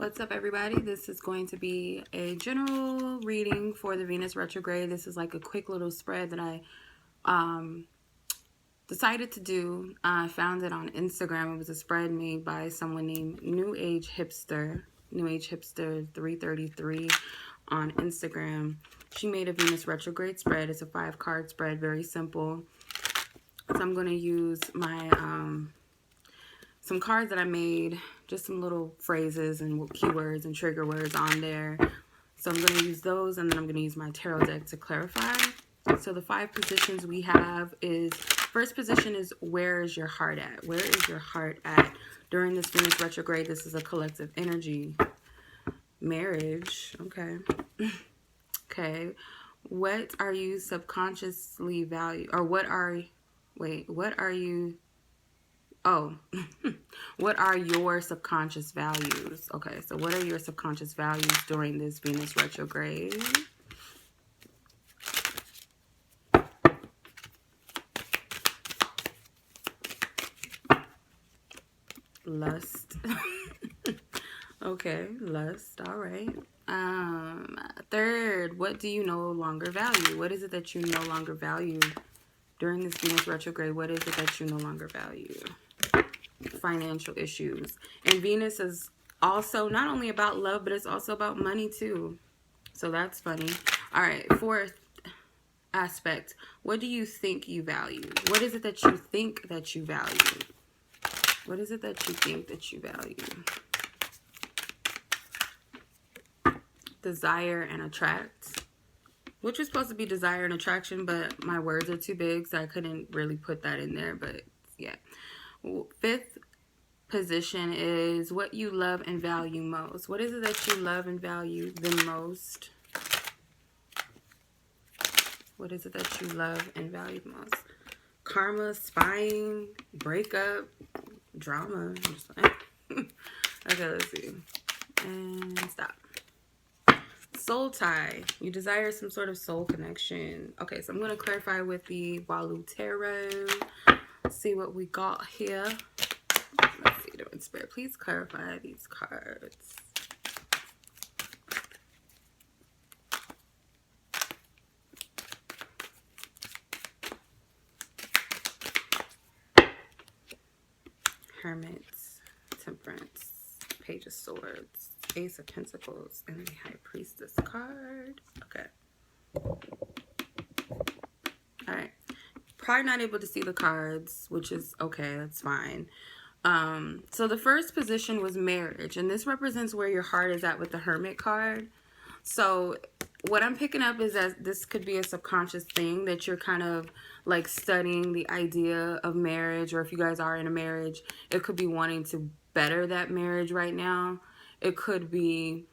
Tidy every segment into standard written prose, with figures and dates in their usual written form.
What's up, everybody? This is going to be a general reading for the Venus retrograde. This is like a quick little spread that I decided to do. I found it on Instagram. It was a spread made by someone named New Age Hipster 333 on Instagram. She made a Venus retrograde spread. It's a 5-card spread, very simple. So I'm going to use my some cards that I made, just some little phrases and keywords and trigger words on there. So I'm going to use those, and then I'm going to use my tarot deck to clarify. So the 5 positions we have is, first position is, where is your heart at? Where is your heart at? During this Venus retrograde, this is a collective energy. Marriage, okay. Okay. What are you subconsciously value, or what are you, what are your subconscious values? Okay, so what are your subconscious values during this Venus retrograde? Lust. Okay, lust. All right. Third, what do you no longer value? What is it that you no longer value during this Venus retrograde? What is it that you no longer value? Financial issues. And Venus is also not only about love, but it's also about money too. So that's funny. All right, 4th aspect. What do you think you value? What is it that you think that you value? What is it that you think that you value? Desire and attract. Which was supposed to be desire and attraction, but my words are too big, so I couldn't really put that in there, but yeah. 5th position is what you love and value most. What is it that you love and value the most? What is it that you love and value the most? Karma, spying, breakup, drama. Okay, let's see. And stop. Soul tie. You desire some sort of soul connection. Okay, so I'm going to clarify with the Walu Tarot. See what we got here. Let's see, Divine Spirit, please clarify these cards. Hermit, Temperance, Page of Swords, Ace of Pentacles, and the High Priestess card. Okay. All right. Probably not able to see the cards, which is okay. That's fine. So the first position was marriage, and this represents where your heart is at with the Hermit card. So what I'm picking up is that this could be a subconscious thing that you're kind of like studying the idea of marriage, or if you guys are in a marriage, it could be wanting to better that marriage right now. It could be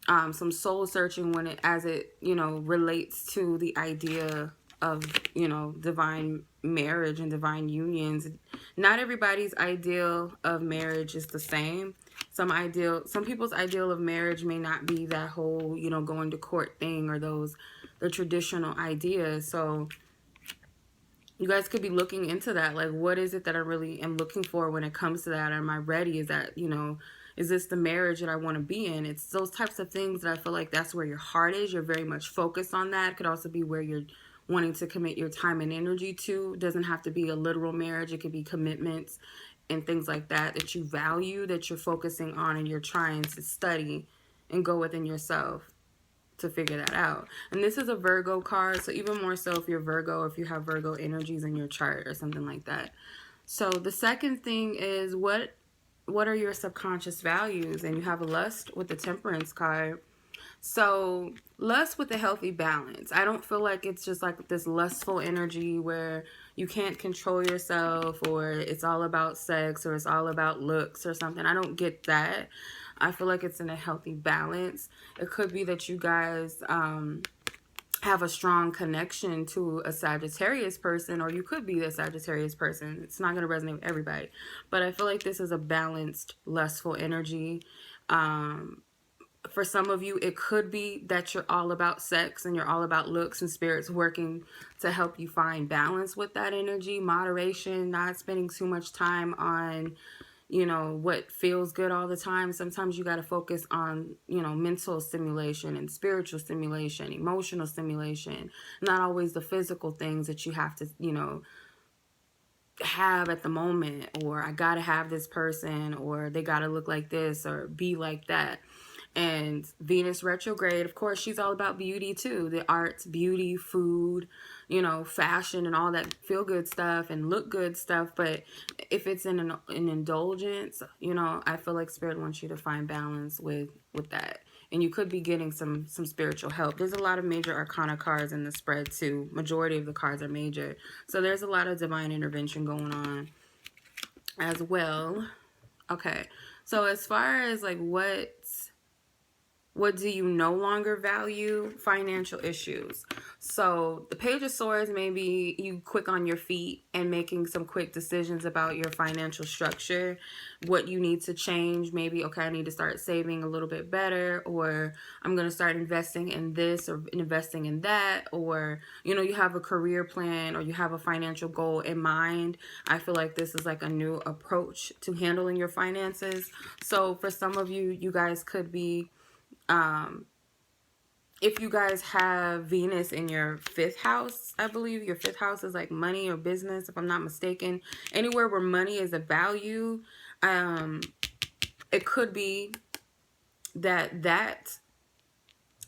some soul searching when as it relates to the idea of divine marriage and divine unions. Not everybody's ideal of marriage is the same. Some people's ideal of marriage may not be that whole going to court thing, or the traditional ideas. So you guys could be looking into that, like, what is it that I really am looking for when it comes to that? Am I ready? Is that is this the marriage that I want to be in? It's those types of things that I feel like that's where your heart is. You're very much focused on that. It could also be where you're wanting to commit your time and energy to. It doesn't have to be a literal marriage. It could be commitments and things like that you value, that you're focusing on, and you're trying to study and go within yourself to figure that out. And this is a Virgo card, so even more so if you're Virgo, or if you have Virgo energies in your chart or something like that. So the second thing is what are your subconscious values? And you have a lust with the Temperance card. So lust with a healthy balance. I don't feel like it's just like this lustful energy where you can't control yourself, or it's all about sex, or it's all about looks or something. I don't get that. I feel like it's in a healthy balance. It could be that you guys have a strong connection to a Sagittarius person, or you could be a Sagittarius person. It's not going to resonate with everybody. But I feel like this is a balanced, lustful energy. For some of you, it could be that you're all about sex and you're all about looks, and spirit's working to help you find balance with that energy, moderation, not spending too much time on what feels good all the time. Sometimes you got to focus on, mental stimulation and spiritual stimulation, emotional stimulation, not always the physical things that you have to, have at the moment, or I gotta have this person, or they gotta look like this or be like that. And Venus retrograde, of course, she's all about beauty too. The arts, beauty, food, fashion and all that feel good stuff and look good stuff. But if it's in an indulgence, I feel like Spirit wants you to find balance with that. And you could be getting some spiritual help. There's a lot of major arcana cards in the spread too. Majority of the cards are major. So there's a lot of divine intervention going on as well. Okay. So as far as like what do you no longer value? Financial issues. So the Page of Swords, maybe you quick on your feet and making some quick decisions about your financial structure, what you need to change. Maybe, okay, I need to start saving a little bit better, or I'm going to start investing in this or investing in that, or, you have a career plan or you have a financial goal in mind. I feel like this is like a new approach to handling your finances. So for some of you, you guys could be, if you guys have Venus in your 5th house, I believe your 5th house is like money or business, if I'm not mistaken. Anywhere where money is a value, it could be that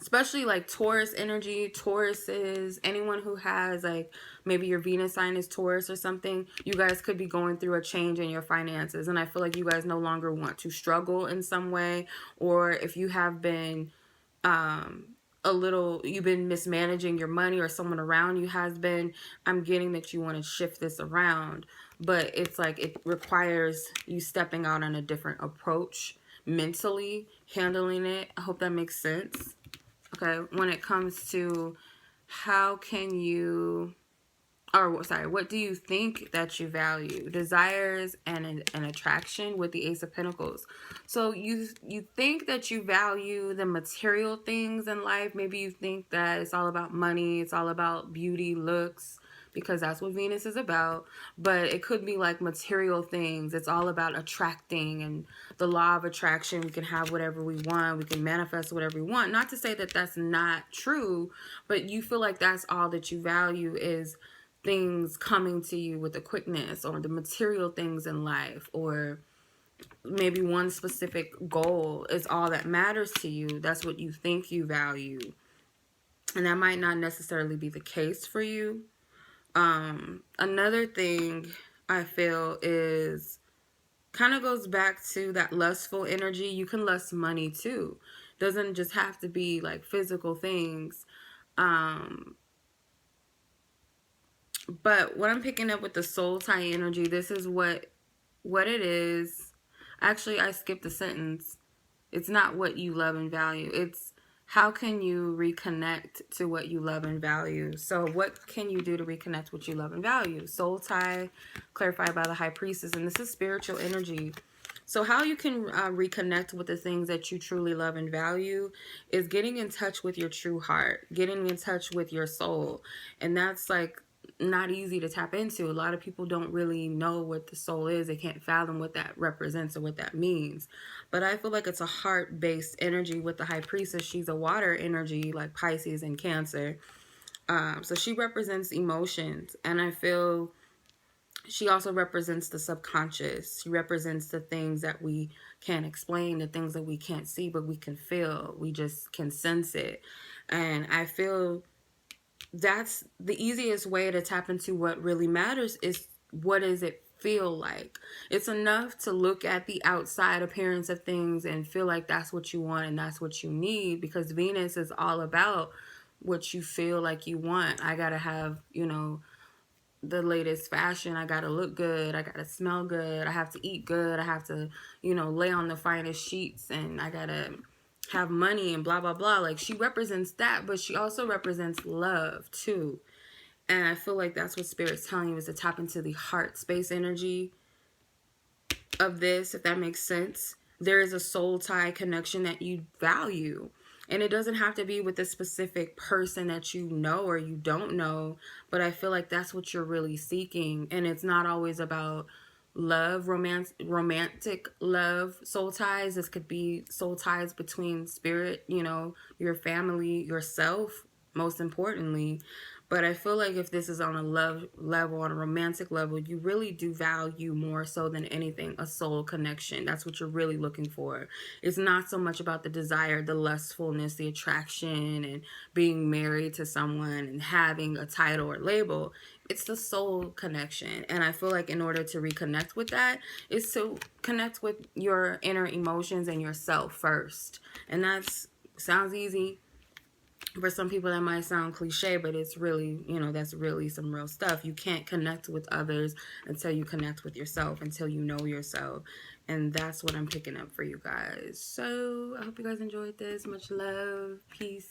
especially like Taurus energy, Tauruses, anyone who has like maybe your Venus sign is Taurus or something, you guys could be going through a change in your finances. And I feel like you guys no longer want to struggle in some way, or if you have been you've been mismanaging your money, or someone around you has been, I'm getting that you want to shift this around, but it's like it requires you stepping out on a different approach mentally, handling it. I hope that makes sense. Okay, when it comes to what do you think that you value? Desires and an attraction with the Ace of Pentacles. So you think that you value the material things in life. Maybe you think that it's all about money, it's all about beauty, looks, because that's what Venus is about. But it could be like material things. It's all about attracting and the law of attraction. We can have whatever we want. We can manifest whatever we want. Not to say that that's not true, but you feel like that's all that you value is things coming to you with a quickness, or the material things in life, or maybe one specific goal is all that matters to you. That's what you think you value. And that might not necessarily be the case for you. Another thing I feel is kind of goes back to that lustful energy. You can lust money too. Doesn't just have to be like physical things. But what I'm picking up with the soul tie energy, this is what it is. Actually, I skipped a sentence. It's not what you love and value. It's how can you reconnect to what you love and value? So what can you do to reconnect what you love and value? Soul tie, clarified by the High Priestess. And this is spiritual energy. So how you can reconnect with the things that you truly love and value is getting in touch with your true heart. Getting in touch with your soul. And that's like not easy to tap into. A lot of people don't really know what the soul is. They can't fathom what that represents or what that means. But I feel like it's a heart-based energy with the High Priestess. She's a water energy like Pisces and Cancer. So she represents emotions. And I feel she also represents the subconscious. She represents the things that we can't explain, the things that we can't see, but we can feel. We just can sense it. And I feel that's the easiest way to tap into what really matters is what does it feel like. It's enough to look at the outside appearance of things and feel like that's what you want and that's what you need, because Venus is all about what you feel like you want. I gotta have, the latest fashion. I gotta look good. I gotta smell good. I have to eat good. I have to, lay on the finest sheets, and I gotta have money and blah blah blah. Like, she represents that, but she also represents love too. And I feel like that's what Spirit's telling you, is to tap into the heart space energy of this, if that makes sense. There is a soul tie connection that you value, and it doesn't have to be with a specific person that you know or you don't know, but I feel like that's what you're really seeking. And it's not always about love, romantic love, soul ties. This could be soul ties between spirit, you know, your family, yourself, most importantly. But I feel like if this is on a love level, on a romantic level, you really do value more so than anything a soul connection. That's what you're really looking for. It's not so much about the desire, the lustfulness, the attraction, and being married to someone and having a title or label. It's the soul connection. And I feel like in order to reconnect with that is to connect with your inner emotions and yourself first. And that's sounds easy. For some people that might sound cliche, but it's really, you know, that's really some real stuff. You can't connect with others until you connect with yourself, until you know yourself. And that's what I'm picking up for you guys. So I hope you guys enjoyed this. Much love. Peace.